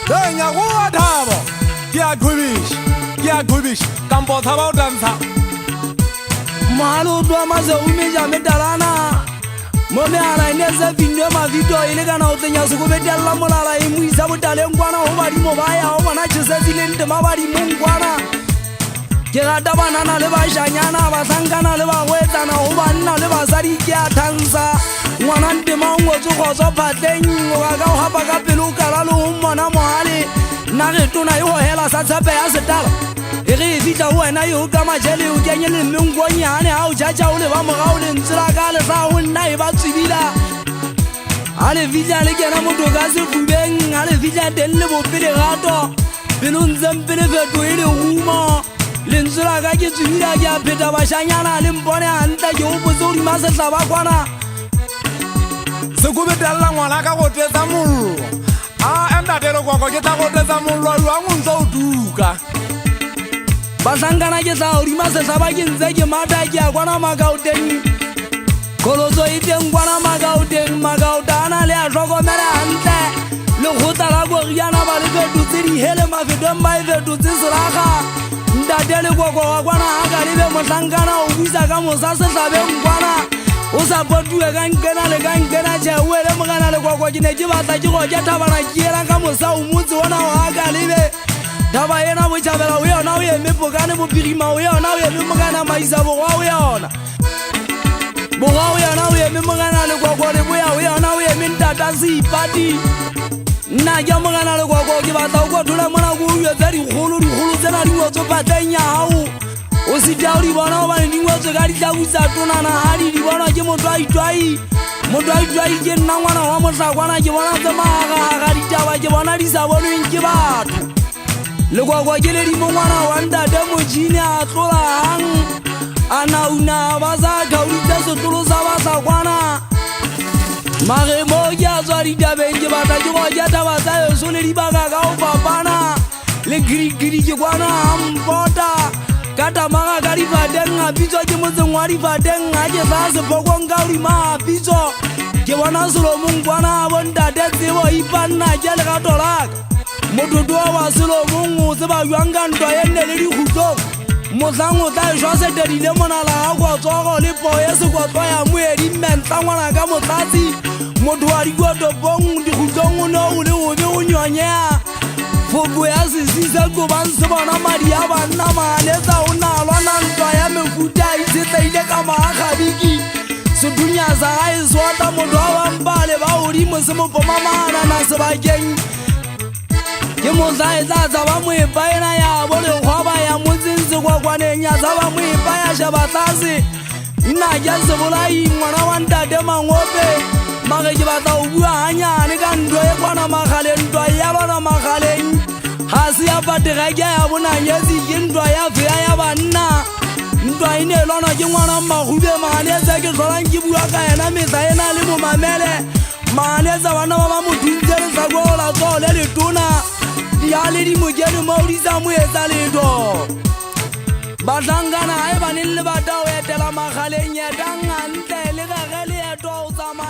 Denya go thabo. Ke a gubish. Kampo thabo dansa. Mahalo dwa maze umeja medalana. Mone ala ineza vinyo ma video ile kana utenya suku bedalla molala imuisa botale ngwana ho badi mobaya ho bana tshesetsile nte mabadi mongwana. Ke rata banana le bashanyana ba sangana le ba wetsana ho banna le basadi ke a thansa. Ngwana nte mangotso khotso phatleng o ga ka ho hapa ka pelo kala le ho mona mohale. Na re tona yo hela sa tshape ya setala. E re fitla ho wena yo ka majele o kenye le mengonyane ha o jaja o le ba morao le ntsela ka le sa ho nna e ba tsibila. Ale fitla le kena motho ka se fubeng ale fitla teng le bopele gato. Pelo ntsempele feto e le huma. Le ntsela ka ke tsibila ke a pheta bashanyana le mpone hantle ke o botse o di masetla ba kwana. Se go betalla ngwana ka go tsetsa mollo. Enda telo go ke tla go tsetsa mollo wa ngontso o duka. Basangana ke tla o di masetla ba ke ntse ke mata ke a kwana magauteng. Kolozo e teng kwana magautana le a hlokomela hantle. Le khota la go riana ba le fetotse di hele mafetong ba e fetotse selaga. Ntatele go wa kwana ha ka le be mohlangana o buisa ka mosa se hlabeng kwana. O sa botuwe ka nkena le ka nkena tje o ele mogana le go ke ne ke batla ke go ke thabana ke ela ka mosa o motse ona o ha ka le be. Daba yena bo tjhabela o yona o eme bokane bo pirima o yona o eme mogana maisa bo wa o yona. Bo wa o yona o eme mogana le go le boya o yona o eme ntata se ipati. Nna ke mogana le go ke batla o go thola mona go u etsa di kholo tsena di ngotso patenya hao. O se tla o di bona o ba di ngotso ka di tla butsa tonana ha di bona ke motho a itwai. Motho a itwai ke nna ngwana wa mohlakwana ke bona tse maga di taba ke bona di sa bonweng ke batho. Le go ke le di mongwana wa ntate mojini a tlola hang. Ana una ba za ka o ditse sotolo sa ba sa kwana. Mare mo ya tswa di tabeng ke batla ke go ke taba tsa yo so le di baka ka o papana. Le giri ke kwana ampota. Kata maga ka di fateng a pitso ke motseng wa di fateng a ke sa se pokong ka o di ma pitso. Ke bona selo mong kwana bo ntate tsebo ipanna ke le ga tolaka. Mototo wa selo mong o tseba jwang ka ntwa enne le di khutlo. Mohlang o tla jwa se dedile monala ha go tsogo le poye se go tloya moedi mentla ngwana ka motlatsi. Motho wa di go topong di khutlong o no o le o be o nyonya. Foko ya sisisa go ban se bona madi a banna maletsa o na lwana ntwa ya mefuta itse ile ka magabiki. Se dunya za ga e swata motho wa mbale ba o di mo se mo pomamana na se ba keng. Ke mo tsa ba mo epaena ya bo le khwaba ya motsinse kwa kwaneng ya za ba mo epaya shaba tlase. Nna ke se bolai ngwana wa ntate mangope. Mage ke batla o bua hanyane ka ntwa e kwana magaleng ntwa ya bana magaleng. Ha se ya patega ke ya bona nyetsi ke ntwa ya fea ya banna. Ntwa ine lona ke ngwana magube mane tse ke tlolang ke bua ka yena metsa ena le mo mamele. Mane tsa bana ba ba mo thuntse le sa go la tsole le tona. Ya le di mojene mo di sa mo etsa letho. Ba hlangana e ba neng le batla o etela magaleng ya dang hantle le ga gele ya twa o tsama.